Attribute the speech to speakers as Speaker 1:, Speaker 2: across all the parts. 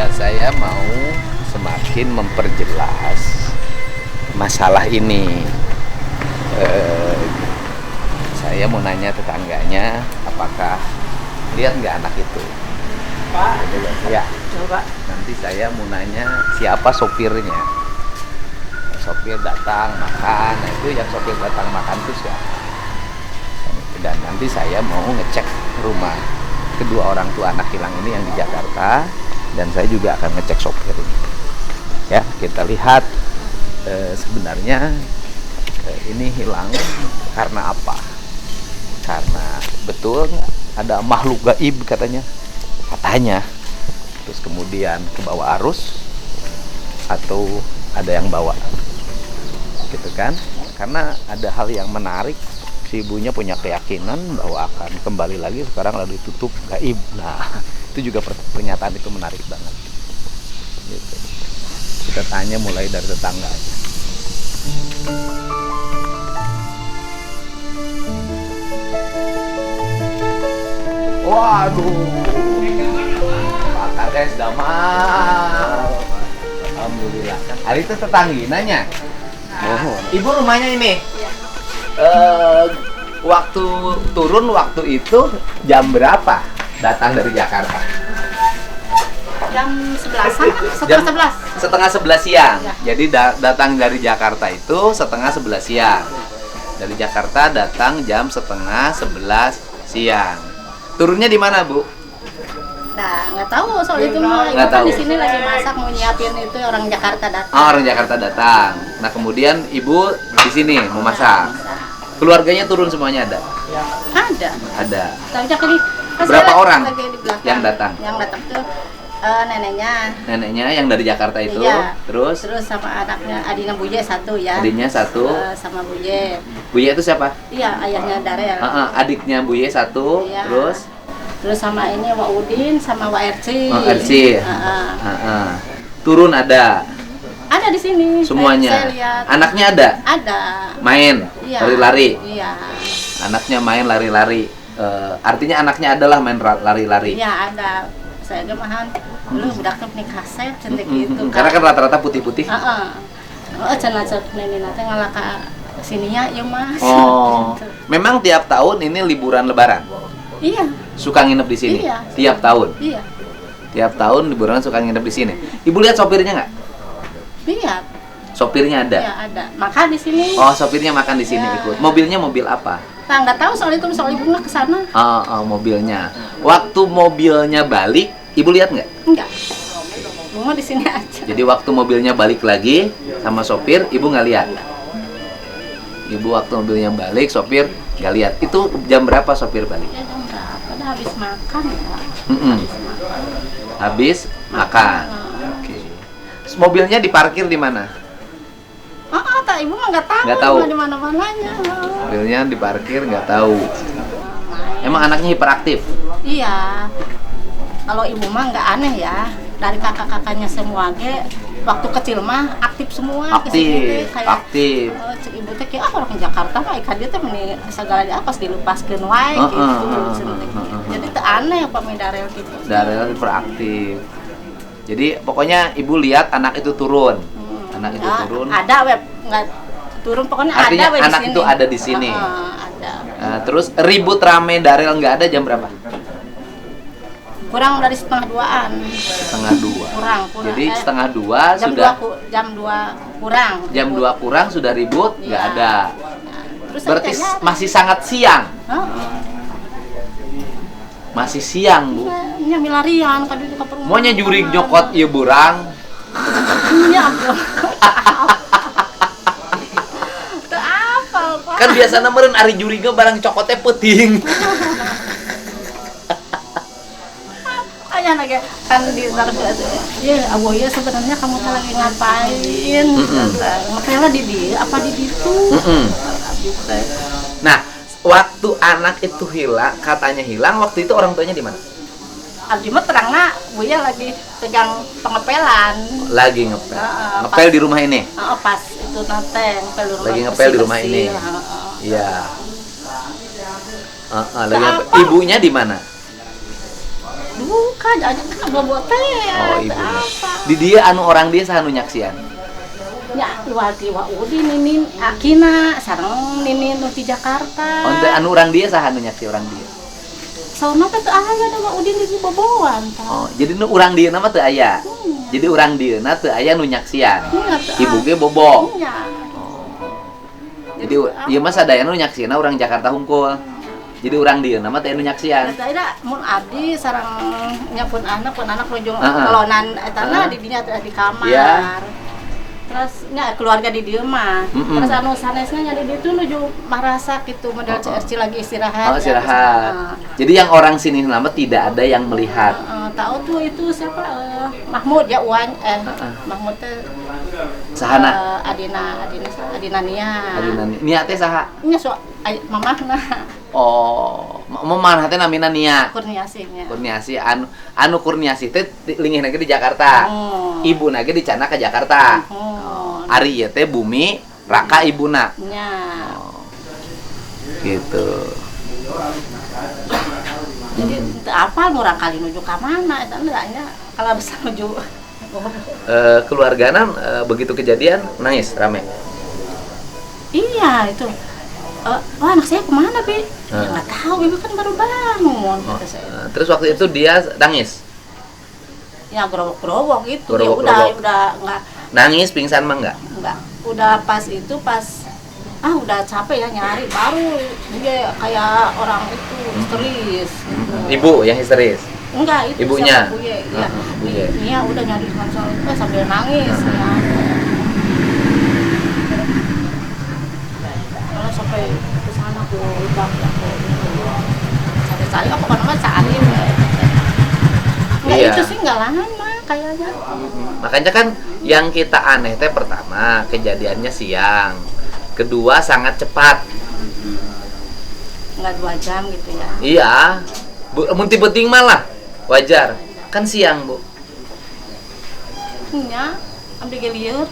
Speaker 1: Ya, saya mau semakin memperjelas masalah ini. Saya mau nanya tetangganya, apakah lihat nggak anak itu?
Speaker 2: Pak,
Speaker 1: Ya,
Speaker 2: coba.
Speaker 1: nanti saya mau nanya siapa sopirnya. Sopir datang makan, nah itu yang sopir datang makan itu siapa? Dan nanti saya mau ngecek rumah kedua orang tua anak hilang ini yang di Jakarta, dan saya juga akan ngecek sopir ini. Ya, kita lihat sebenarnya ini hilang karena apa? Karena betul ada makhluk gaib katanya, terus kemudian ke bawah arus atau ada yang bawa, gitu kan? Karena ada hal yang menarik, si ibunya punya keyakinan bahwa akan kembali lagi, sekarang lalu ditutup gaib. Nah, itu juga pernyataan itu menarik banget. Gitu. Kita tanya mulai dari tetangga. Waduh, Pak Kades Damal. Alhamdulillah. Hari itu tetangginanya. Ibu rumahnya ini. Waktu turun waktu itu jam berapa datang dari Jakarta?
Speaker 2: Jam 11-an kan? Setengah 11.
Speaker 1: Siang.
Speaker 2: Ya.
Speaker 1: Jadi datang dari Jakarta itu setengah 11 siang. Dari Jakarta datang jam setengah 11 siang. Turunnya di mana, Bu?
Speaker 2: Nah, nggak tahu soal itu mah. Ibu
Speaker 1: Nggak
Speaker 2: kan
Speaker 1: tahu.
Speaker 2: di sini lagi masak mau nyiapin itu orang Jakarta datang.
Speaker 1: Oh, orang Jakarta datang. Nah, kemudian Ibu di sini mau masak.
Speaker 2: Masak.
Speaker 1: Keluarganya turun semuanya ada?
Speaker 2: Ada.
Speaker 1: Ada.
Speaker 2: Tapi jadi
Speaker 1: Berapa orang
Speaker 2: lagi di belakang.
Speaker 1: yang datang?
Speaker 2: Yang datang tuh neneknya.
Speaker 1: Neneknya yang dari Jakarta itu,
Speaker 2: Iya.
Speaker 1: terus
Speaker 2: Terus sama anaknya, adiknya Buje satu ya.
Speaker 1: adiknya satu.
Speaker 2: Sama Buje.
Speaker 1: Buye itu siapa?
Speaker 2: Iya, ayahnya Darel.
Speaker 1: Adiknya Buye satu,
Speaker 2: Iya.
Speaker 1: terus
Speaker 2: sama ini Wa Udin sama Wa Erci.
Speaker 1: RC. Turun ada
Speaker 2: Ada di sini.
Speaker 1: semuanya.
Speaker 2: Saya lihat.
Speaker 1: Anaknya ada?
Speaker 2: Ada.
Speaker 1: Main,
Speaker 2: Iya.
Speaker 1: lari-lari.
Speaker 2: Iya.
Speaker 1: Anaknya main lari-lari. Artinya anaknya adalah main lari-lari.
Speaker 2: Iya ada. Saya gemahan dulu budak nih kaset centek gitu.
Speaker 1: Karena kan rata-rata putih-putih.
Speaker 2: Heeh. Oh, cenah nenek nanti ngalaka sininya ya Mas.
Speaker 1: Oh,
Speaker 2: Gitu.
Speaker 1: memang tiap tahun ini liburan Lebaran.
Speaker 2: Iya.
Speaker 1: Suka nginep di sini.
Speaker 2: Iya.
Speaker 1: Tiap tahun.
Speaker 2: Iya.
Speaker 1: Tiap tahun liburan suka nginep di sini. Ibu lihat sopirnya nggak?
Speaker 2: Lihat.
Speaker 1: Sopirnya ada.
Speaker 2: Iya ada. Makan di sini.
Speaker 1: Oh, sopirnya makan di sini
Speaker 2: Iya.
Speaker 1: ikut. Mobilnya mobil apa?
Speaker 2: Nah, nggak tahu soal itu soal ibu nggak kesana.
Speaker 1: Mobilnya. Waktu mobilnya balik, Ibu lihat nggak?
Speaker 2: Enggak. Bunga di sini aja.
Speaker 1: Jadi waktu mobilnya balik lagi sama sopir, Ibu nggak lihat? Ibu waktu mobilnya balik, sopir nggak lihat. Itu jam berapa sopir balik?
Speaker 2: Ya jam berapa? Udah habis makan ya.
Speaker 1: Mm-mm.
Speaker 2: Habis makan.
Speaker 1: Habis makan. Oke. Terus mobilnya diparkir di mana?
Speaker 2: Tak ibu mah nggak tahu.
Speaker 1: Nggak tahu.
Speaker 2: Di mana-mananya.
Speaker 1: Mobilnya diparkir nggak tahu. Emang anaknya hiperaktif?
Speaker 2: Iya. Kalau ibu mah nggak aneh ya. Dari kakak-kakaknya semua ge waktu kecil mah aktif semua.
Speaker 1: Aktif,
Speaker 2: Kesini teh
Speaker 1: aktif.
Speaker 2: cek ibu teh kayak orang Jakarta mah ikan dia teh meni segala di apa dilupaskeun wae gitu. Cenah teh. Jadi teu aneh Pak Medarel gitu.
Speaker 1: Darel hiperaktif. Jadi pokoknya Ibu lihat anak itu turun. Anak itu
Speaker 2: Ya,
Speaker 1: turun.
Speaker 2: ada web nggak turun pokoknya
Speaker 1: Artinya
Speaker 2: ada web
Speaker 1: anak
Speaker 2: di sini.
Speaker 1: itu ada di sini.
Speaker 2: Ada.
Speaker 1: Terus ribut rame Darel nggak ada jam berapa?
Speaker 2: Kurang dari setengah duaan.
Speaker 1: Setengah dua.
Speaker 2: Kurang.
Speaker 1: Jadi setengah dua
Speaker 2: jam
Speaker 1: sudah.
Speaker 2: jam 2 kurang.
Speaker 1: Jam 2 kurang sudah ribut nggak
Speaker 2: Iya.
Speaker 1: ada.
Speaker 2: Nah, terus
Speaker 1: Berarti
Speaker 2: akhirnya,
Speaker 1: masih sangat siang. Masih siang, Bu.
Speaker 2: nya milarian kan di perumahan.
Speaker 1: Maunya jurig nyokot ieu burang.
Speaker 2: Iya, Bro. Teu apal, Pak.
Speaker 1: Kan biasana meureun ari juriga barang cokotnya peuting.
Speaker 2: Aya lagi kan di ya abu ya sebenarnya kamu teh lagi ngapain? Makanya di dia apa di ditu?
Speaker 1: Nah, waktu anak itu hilang, katanya hilang, waktu itu orang tuanya di mana?
Speaker 2: Abdi mah terangna Buya lagi pegang pengepelan.
Speaker 1: Lagi ngepel.
Speaker 2: Heeh,
Speaker 1: Ngepel di rumah ini.
Speaker 2: Pas itu nate ngepel di rumah.
Speaker 1: Lagi ngepel di rumah ini.
Speaker 2: Iya.
Speaker 1: Iya. Lagi ngepel. Ibunya di mana?
Speaker 2: bukan aja kan bobo teh.
Speaker 1: Oh, ibu.
Speaker 2: Apa?
Speaker 1: Di dia anu orang dia sahanu nyaksian.
Speaker 2: Ya tiwa-tiwa udi ninin akina sareng ninin nu di Jakarta.
Speaker 1: Oh, teu anu orang dia sahanu nyaksi orang dia.
Speaker 2: Soalnya teh teu aya da udi di boboan tah.
Speaker 1: Oh, jadi nu urang dieuna mah teu aya. Jadi urang dieuna teu aya nu nyaksian. Ibu ge bobo.
Speaker 2: Iya.
Speaker 1: Jadi ieu mah sadaya nu nyaksina urang Jakarta hungkul. Jadi urang dieuna mah teu anu nyaksian.
Speaker 2: Eta ida mun abdi sareng nyapun anak nuju kalonan eta na di dinya teh di kamar.
Speaker 1: Iya.
Speaker 2: Terus nya keluarga di dieu mah. Terus anu sanesna nya di ditu nuju marasa gitu model CRC lagi istirahat.
Speaker 1: Oh, istirahat. Jadi yang orang sini nama tidak ada yang melihat.
Speaker 2: Tahu tuh itu siapa Mahmud ya Uwan Mahmud teh
Speaker 1: Sahana.
Speaker 2: Adina Nia.
Speaker 1: Adina Nia teh saha?
Speaker 2: Nya so mamahna.
Speaker 1: Oh, mamah teh namina Nia.
Speaker 2: Kurniasi nya.
Speaker 1: Kurniasi anu Kurniasi teh linggih lagi di Jakarta. Ibu lagi di Cana ke Jakarta. Ari ieu teh Bumi Raka ibuna.
Speaker 2: Nya.
Speaker 1: Gitu.
Speaker 2: Jadi apa murah kali nuju ka mana eta nya kalau bisa nuju
Speaker 1: keluargana begitu kejadian nangis rame.
Speaker 2: Iya itu. Wah anak saya kemana Bi? Ya, nggak tahu Ibu kan baru bangun kata saya.
Speaker 1: Terus waktu itu dia nangis.
Speaker 2: Ya gerowok-gerowok gitu.
Speaker 1: Gerowok-gerowok.
Speaker 2: Ya udah nggak
Speaker 1: Nangis pingsan mah enggak?
Speaker 2: Udah pas udah capek ya nyari baru dia kayak orang itu histeris gitu.
Speaker 1: Ibu yang histeris.
Speaker 2: Enggak itu
Speaker 1: ibunya.
Speaker 2: Iya. Iya udah nyari sambil nangis ya. Kalau sampai ke sana ke Lebak ya cari-cari apa namanya cari. Enggak itu sih enggak lama kayaknya.
Speaker 1: Makanya kan yang kita aneh teh pertama kejadiannya siang. Kedua sangat cepat.
Speaker 2: Enggak 2 jam gitu ya.
Speaker 1: Iya. Munti-beting malah wajar. Kan siang, Bu.
Speaker 2: Iya, ambil liur.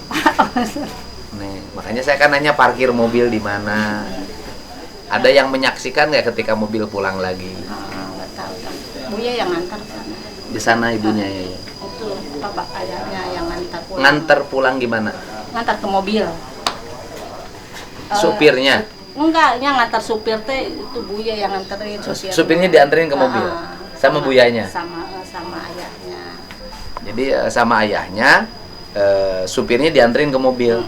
Speaker 1: Nih, makanya saya kan nanya parkir mobil di mana. Ada yang menyaksikan nggak ketika mobil pulang lagi?
Speaker 2: Nggak tahu kan. Buya yang ngantar sana.
Speaker 1: Di sana ibunya ya.
Speaker 2: Itu bapak ayahnya yang ngantar pulang.
Speaker 1: Ngantar pulang gimana?
Speaker 2: Ngantar ke mobil.
Speaker 1: Supirnya?
Speaker 2: Enggak, yang ngantar supir teh itu Buya yang nganterin supir.
Speaker 1: Supirnya dianterin ke mobil? Sama buyanya?
Speaker 2: Sama ayahnya.
Speaker 1: Jadi sama ayahnya, supirnya dianterin ke mobil.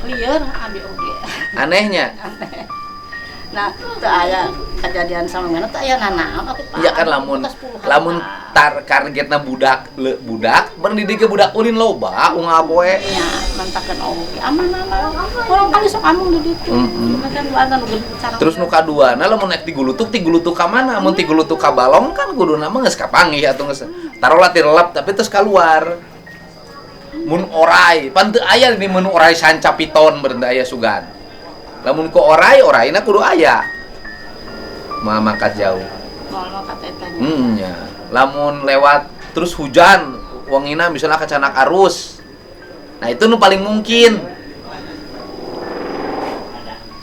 Speaker 2: Liar, ambil oge.
Speaker 1: Anehnya?
Speaker 2: Aneh. Nah, teu aya kejadian sama mana teu aya nanaon atuh Pak.
Speaker 1: Iya kan lamun targetna budak beun didik ke budak ulin loba ungah poe.
Speaker 2: Nya mantakeun oge aman-aman. Orang kali sok amung di ditu. Kan buatan nu bicara.
Speaker 1: Terus nu kaduana lamun naik ti gulutuk ka mana? Mun ti gulutuk ka balong kan kuduna mah geus kapanggih atuh geus. Taruhlah ti relep tapi terus keluar. Mun orai, pan teu aya di mun orai sanca piton beureun aya sugan. Lamun ku orayna kudu aya. Mah mangkat jauh.
Speaker 2: Moal mangkat eta nya.
Speaker 1: Ya. Lamun lewat terus hujan, wangina misalnya kecanak arus. Nah, itu nu paling mungkin.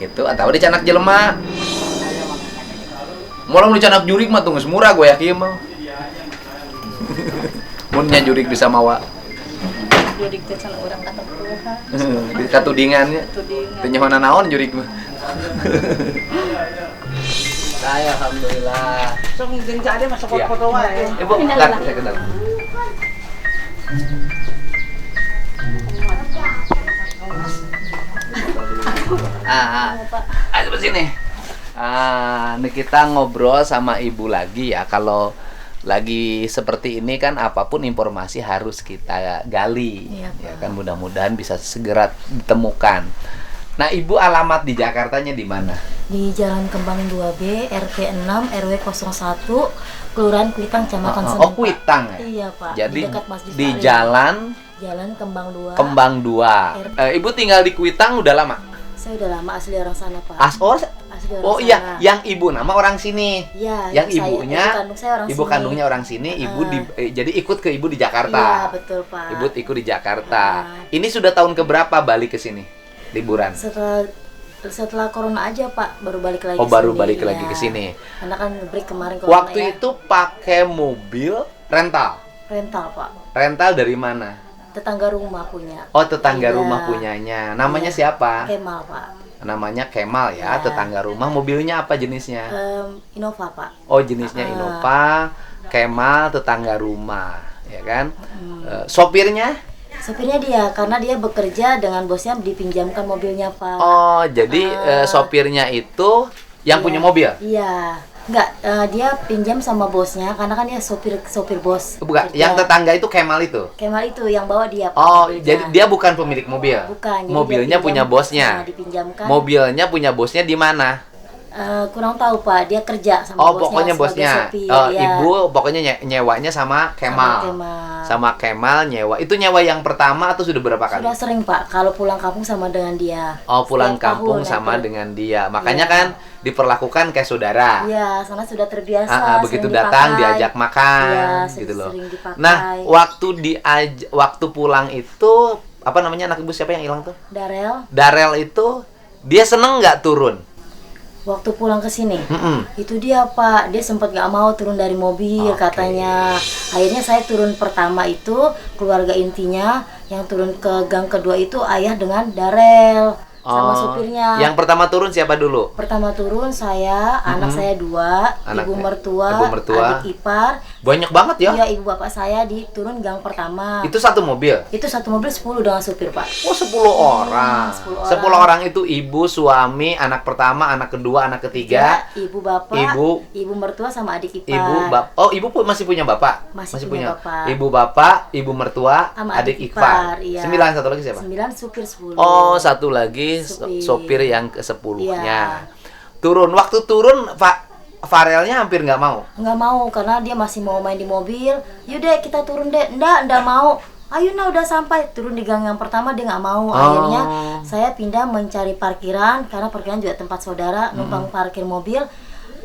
Speaker 1: Gitu atau di canak jelema. Moal di canak jurig mah teu geus murah gue yakin mah. Mun nya jurig bisa mawa.
Speaker 2: Jurig teh can urang katempuhan.
Speaker 1: Di katudingannya. Teu nyahoana naon jurig mah. Saya alhamdulillah.
Speaker 2: Sok ngeujeung jade masuk foto wae.
Speaker 1: Ibu, enggak saya kenal. Ayo sini. Ini kita ngobrol sama ibu lagi ya. Kalau lagi seperti ini kan apapun informasi harus kita gali.
Speaker 2: Iya,
Speaker 1: ya kan mudah-mudahan bisa segera ditemukan. Nah, Ibu alamat di Jakartanya di mana?
Speaker 3: Di Jalan Kembang 2B, RT 6, RW 01, Kelurahan Kuitang, Kecamatan Senen.
Speaker 1: Oh, Kuitang ya?
Speaker 3: Iya, Pak.
Speaker 1: Jadi
Speaker 3: di dekat Masjid
Speaker 1: di
Speaker 3: Salim.
Speaker 1: Jalan
Speaker 3: Kembang 2.
Speaker 1: Kembang 2. Ibu tinggal di Kuitang udah lama?
Speaker 3: Saya udah lama asli orang sana, Pak.
Speaker 1: Asli
Speaker 3: Asli orang
Speaker 1: Oh
Speaker 3: sana.
Speaker 1: iya, yang ibu nama orang sini.
Speaker 3: Iya,
Speaker 1: Yang
Speaker 3: ibu saya-
Speaker 1: ibunya,
Speaker 3: ibu kandung saya orang
Speaker 1: ibu
Speaker 3: sini.
Speaker 1: kandungnya orang sini, jadi ikut ke ibu di Jakarta.
Speaker 3: Iya, betul, Pak.
Speaker 1: Ibu ikut di Jakarta. Ini sudah tahun keberapa balik ke sini? Liburan.
Speaker 3: Setelah corona aja, Pak, baru balik lagi
Speaker 1: Oh, baru
Speaker 3: sini.
Speaker 1: balik
Speaker 3: Iya.
Speaker 1: lagi ke sini.
Speaker 3: Karena kan break kemarin corona.
Speaker 1: Waktu itu pakai mobil rental.
Speaker 3: rental, Pak.
Speaker 1: Rental dari mana?
Speaker 3: Tetangga rumah punya.
Speaker 1: Oh, tetangga
Speaker 3: Iya.
Speaker 1: rumah punyanya. Namanya
Speaker 3: Iya.
Speaker 1: siapa?
Speaker 3: Kemal, Pak.
Speaker 1: Namanya Kemal ya,
Speaker 3: Iya.
Speaker 1: tetangga rumah. Mobilnya apa jenisnya?
Speaker 3: Innova, Pak.
Speaker 1: Oh, jenisnya
Speaker 3: Ah.
Speaker 1: Innova. Kemal tetangga rumah, ya kan? Sopirnya?
Speaker 3: Sopirnya dia, karena dia bekerja dengan bosnya dipinjamkan mobilnya, Pak.
Speaker 1: Oh, jadi sopirnya itu yang
Speaker 3: Iya.
Speaker 1: punya mobil?
Speaker 3: Iya. Enggak, dia pinjam sama bosnya karena kan dia sopir bos.
Speaker 1: Bukan,
Speaker 3: Kerja.
Speaker 1: yang tetangga itu Kemal itu.
Speaker 3: Kemal itu yang bawa dia, Pak.
Speaker 1: Oh,
Speaker 3: mobilnya.
Speaker 1: jadi dia bukan pemilik mobil.
Speaker 3: bukan. Jadi
Speaker 1: Mobilnya
Speaker 3: dia
Speaker 1: punya
Speaker 3: pinjam-
Speaker 1: bosnya.
Speaker 3: Dipinjamkan.
Speaker 1: Mobilnya punya bosnya di mana?
Speaker 3: Kurang tahu, Pak. Dia kerja sama
Speaker 1: Oh,
Speaker 3: bosnya.
Speaker 1: pokoknya
Speaker 3: sebagai
Speaker 1: bosnya.
Speaker 3: sopir,
Speaker 1: Oh,
Speaker 3: ya.
Speaker 1: ibu pokoknya nyewanya sama Kemal.
Speaker 3: Kemal.
Speaker 1: Sama Kemal nyewa. Itu nyewa yang pertama atau sudah berapa kali?
Speaker 3: Sudah sering, Pak. Kalau pulang kampung sama dengan dia.
Speaker 1: Oh, pulang
Speaker 3: Setiap
Speaker 1: kampung
Speaker 3: tahun
Speaker 1: sama
Speaker 3: itu.
Speaker 1: dengan dia. Makanya
Speaker 3: Iya.
Speaker 1: kan diperlakukan kayak saudara.
Speaker 3: Iya, sana sudah terbiasa.
Speaker 1: Begitu
Speaker 3: sering
Speaker 1: datang
Speaker 3: dipakai.
Speaker 1: diajak makan
Speaker 3: Iya,
Speaker 1: gitu loh.
Speaker 3: sering dipakai.
Speaker 1: Nah, waktu pulang itu apa namanya, anak ibu siapa yang hilang tuh?
Speaker 3: Darel,
Speaker 1: Darel itu dia seneng nggak turun?
Speaker 3: waktu pulang ke sini.
Speaker 1: Mm-mm.
Speaker 3: Itu dia, Pak, dia sempat nggak mau turun dari mobil.
Speaker 1: Oke.
Speaker 3: Katanya. Akhirnya saya turun pertama itu, keluarga intinya. Yang turun ke gang kedua itu ayah dengan Darel sama supirnya.
Speaker 1: Yang pertama turun siapa dulu?
Speaker 3: Pertama turun saya, anak saya 2, ibu mertua,
Speaker 1: ibu mertua.
Speaker 3: adik ipar.
Speaker 1: Banyak banget ya.
Speaker 3: Iya, ibu bapak saya di turun gang pertama.
Speaker 1: Itu satu mobil.
Speaker 3: Itu satu mobil 10 dengan supir, Pak.
Speaker 1: Oh, 10 orang.
Speaker 3: 10
Speaker 1: 10 orang itu ibu, suami, anak pertama, anak kedua, anak ketiga.
Speaker 3: Ya, ibu bapak, ibu mertua sama adik ipar.
Speaker 1: Ibu masih punya bapak?
Speaker 3: Masih punya bapak.
Speaker 1: Ibu bapak, ibu mertua,
Speaker 3: Sama
Speaker 1: adik
Speaker 3: adik
Speaker 1: ipar.
Speaker 3: ipar, iya.
Speaker 1: 9, satu lagi siapa?
Speaker 3: 9 supir 10.
Speaker 1: Oh, satu lagi
Speaker 3: Supir.
Speaker 1: sopir yang ke-10-nya.
Speaker 3: Iya.
Speaker 1: Turun, waktu turun Farelnya hampir nggak mau.
Speaker 3: Nggak mau karena dia masih mau main di mobil. Yaudah kita turun deh. Nggak mau. Ayo nah udah sampai. Turun di gang yang pertama dia nggak mau. Akhirnya saya pindah mencari parkiran karena parkiran juga tempat saudara numpang parkir mobil.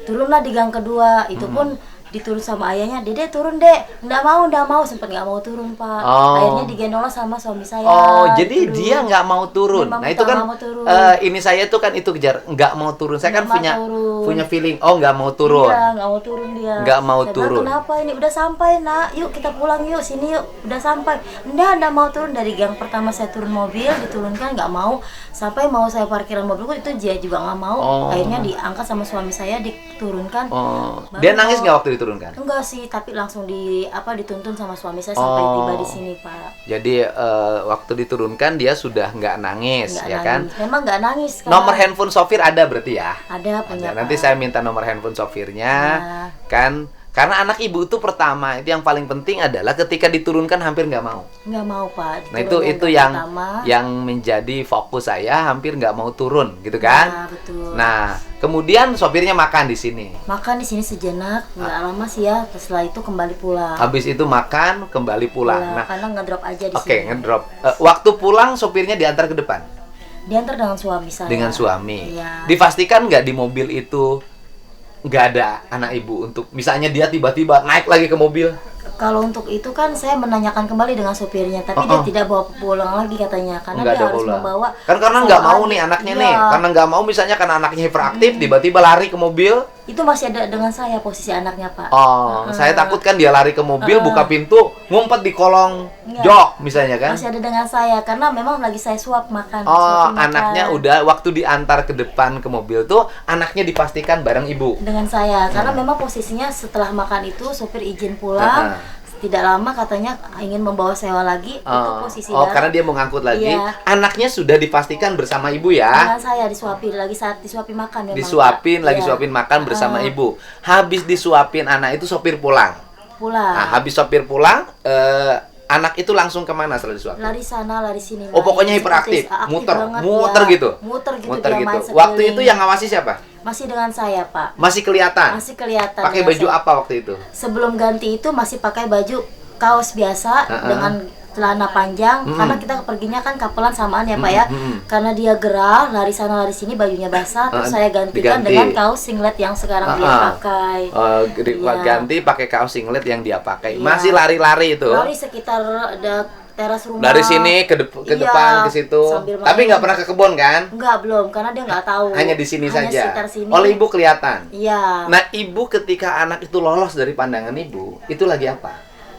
Speaker 3: Turunlah di gang kedua. Itu pun diturun sama ayahnya, Dede turun dek, nggak mau, sempat nggak mau turun, Pak. Akhirnya digendong sama suami saya.
Speaker 1: Oh, jadi
Speaker 3: turun.
Speaker 1: dia nggak mau turun.
Speaker 3: Dia
Speaker 1: Nah itu kan
Speaker 3: nggak mau turun.
Speaker 1: ini saya tuh kan itu kejar nggak mau turun. Saya kan
Speaker 3: Nggak mau
Speaker 1: punya
Speaker 3: turun.
Speaker 1: feeling, oh nggak mau turun.
Speaker 3: Iya, nggak mau turun dia.
Speaker 1: Nggak mau
Speaker 3: Saya
Speaker 1: turun.
Speaker 3: bilang, kenapa ini udah sampai nak? Yuk kita pulang yuk, sini yuk, udah sampai. Nggak mau turun dari gang pertama saya turun mobil, diturunkan nggak mau. Sampai mau saya parkiran mobilku itu dia juga nggak mau. Akhirnya diangkat sama suami saya diturunkan.
Speaker 1: Oh,
Speaker 3: Baru
Speaker 1: dia nangis
Speaker 3: mau-
Speaker 1: nggak waktu diturunkan?
Speaker 3: Enggak sih, tapi langsung dituntun sama suami saya sampai tiba di sini, Pak.
Speaker 1: Jadi waktu diturunkan dia sudah nggak nangis,
Speaker 3: Nggak
Speaker 1: ya
Speaker 3: nangis.
Speaker 1: kan?
Speaker 3: Memang nggak nangis.
Speaker 1: Nomor handphone sopir ada berarti ya?
Speaker 3: ada punya.
Speaker 1: Ada. Nanti
Speaker 3: Pak.
Speaker 1: saya minta nomor handphone sopirnya,
Speaker 3: Nah.
Speaker 1: kan? Karena anak ibu itu pertama itu yang paling penting adalah ketika diturunkan hampir nggak mau.
Speaker 3: Nggak mau, Pak.
Speaker 1: Nah itu
Speaker 3: Diturunkan
Speaker 1: yang
Speaker 3: pertama.
Speaker 1: yang menjadi fokus saya, hampir nggak mau turun, gitu kan?
Speaker 3: Nah, betul.
Speaker 1: Nah, kemudian sopirnya makan di sini.
Speaker 3: Makan di sini sejenak, nggak lama sih ya. Setelah itu kembali pulang.
Speaker 1: Habis itu makan, kembali pulang. Nah,
Speaker 3: karena ngedrop aja di
Speaker 1: oke,
Speaker 3: sini.
Speaker 1: ngedrop. Waktu pulang sopirnya diantar ke depan
Speaker 3: Diantar dengan suami saya.
Speaker 1: dengan suami.
Speaker 3: Iya.
Speaker 1: Dipastikan nggak di mobil itu nggak ada anak ibu untuk misalnya dia tiba-tiba naik lagi ke mobil.
Speaker 3: Kalau untuk itu kan saya menanyakan kembali dengan sopirnya, tapi dia tidak bawa pulang lagi katanya, karena
Speaker 1: Nggak
Speaker 3: dia
Speaker 1: ada
Speaker 3: harus
Speaker 1: pulang.
Speaker 3: membawa.
Speaker 1: Kan karena nggak mau
Speaker 3: sama
Speaker 1: nih
Speaker 3: adik.
Speaker 1: anaknya
Speaker 3: Iya.
Speaker 1: nih, karena nggak mau misalnya karena anaknya hiperaktif tiba-tiba lari ke mobil.
Speaker 3: Itu masih ada dengan saya posisi anaknya, Pak.
Speaker 1: Oh, saya takut kan dia lari ke mobil, buka pintu, ngumpet di kolong
Speaker 3: Nggak.
Speaker 1: jok misalnya kan.
Speaker 3: Masih ada dengan saya karena memang lagi saya suap makan.
Speaker 1: Oh,
Speaker 3: suapin makan.
Speaker 1: anaknya udah waktu diantar ke depan ke mobil tuh anaknya dipastikan bareng ibu.
Speaker 3: Dengan saya karena memang posisinya setelah makan itu sopir izin pulang. Tidak lama katanya ingin membawa sewa lagi. Itu posisi
Speaker 1: karena dia mau ngangkut lagi.
Speaker 3: Iya.
Speaker 1: Anaknya sudah dipastikan bersama ibu ya.
Speaker 3: dengan saya disuapin lagi saat disuapin makan memang,
Speaker 1: Disuapin,
Speaker 3: Pak.
Speaker 1: lagi
Speaker 3: Iya.
Speaker 1: suapin makan bersama ibu. Habis disuapin anak itu sopir pulang.
Speaker 3: Pulang.
Speaker 1: Nah, habis sopir pulang, anak itu langsung kemana setelah disuapin?
Speaker 3: Lari sana, lari sini.
Speaker 1: Oh, pokoknya
Speaker 3: main.
Speaker 1: hiperaktif,
Speaker 3: Aktif
Speaker 1: muter
Speaker 3: banget,
Speaker 1: gitu.
Speaker 3: Muter gitu.
Speaker 1: Muter
Speaker 3: dia
Speaker 1: gitu.
Speaker 3: main
Speaker 1: Waktu
Speaker 3: sekeliling.
Speaker 1: itu yang ngawasi siapa?
Speaker 3: masih dengan saya, Pak.
Speaker 1: Masih kelihatan.
Speaker 3: Masih kelihatan.
Speaker 1: Pakai
Speaker 3: dengan
Speaker 1: baju
Speaker 3: saya.
Speaker 1: apa waktu itu?
Speaker 3: Sebelum ganti itu masih pakai baju kaos biasa dengan celana panjang, karena kita perginya kan kapelan samaan ya Pak ya. Karena dia gerah, lari sana lari sini, bajunya basah, terus saya gantikan
Speaker 1: diganti.
Speaker 3: dengan kaos singlet yang sekarang dia pakai.
Speaker 1: Ganti pakai kaos singlet yang dia pakai.
Speaker 3: Iya.
Speaker 1: Masih lari-lari itu.
Speaker 3: Lari sekitar ada teras rumah.
Speaker 1: Dari sini ke
Speaker 3: Iya,
Speaker 1: depan ke situ.
Speaker 3: sambil main.
Speaker 1: Tapi nggak pernah ke kebun kan?
Speaker 3: Enggak, belum, karena dia nggak tahu.
Speaker 1: Hanya di sini
Speaker 3: Hanya
Speaker 1: saja.
Speaker 3: sekitar sini.
Speaker 1: Oleh ibu kelihatan.
Speaker 3: Iya.
Speaker 1: Nah, ibu ketika anak itu lolos dari pandangan ibu, itu lagi apa?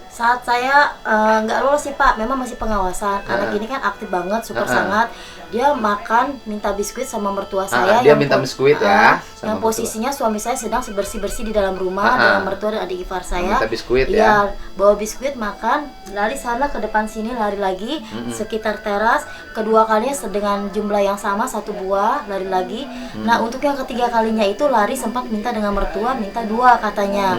Speaker 3: Saat saya nggak lolos sih Pak, memang masih pengawasan. Anak ini kan aktif banget, super sangat. Dia makan, minta biskuit sama mertua saya.
Speaker 1: Dia minta biskuit ya, sama
Speaker 3: yang
Speaker 1: mertua.
Speaker 3: posisinya suami saya sedang bersih-bersih di dalam rumah dengan mertua dan adik ipar saya.
Speaker 1: Minta biskuit
Speaker 3: Iya,
Speaker 1: ya.
Speaker 3: bawa biskuit, makan, lari sana ke depan sini, lari lagi sekitar teras. Kedua kalinya dengan jumlah yang sama, 1 buah, lari lagi. Nah, untuk yang ketiga kalinya itu lari sempat minta dengan mertua, minta 2 katanya.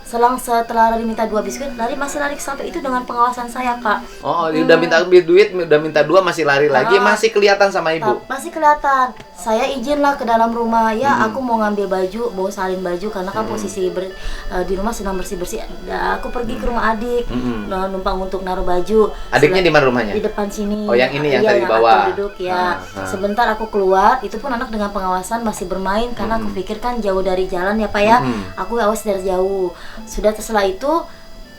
Speaker 3: Setelah lari minta 2 biskuit, lari masih lari sampai itu dengan pengawasan saya Pak.
Speaker 1: Oh, udah minta duit, udah minta 2 masih lari lagi, masih kelihatan sama ibu.
Speaker 3: Masih kelihatan. Saya izinlah ke dalam rumah. Ya, aku mau ngambil baju, mau salin baju karena kan posisi di rumah sedang bersih-bersih. Nah, aku pergi ke rumah adik, numpang untuk naruh baju.
Speaker 1: Adiknya di mana rumahnya?
Speaker 3: Di depan sini.
Speaker 1: Oh, yang ini yang
Speaker 3: Iya,
Speaker 1: tadi bawah.
Speaker 3: aku duduk ya. Sebentar aku keluar, itu pun anak dengan pengawasan masih bermain karena aku pikir kan jauh dari jalan ya Pak ya. Aku awas dari jauh. Sudah setelah itu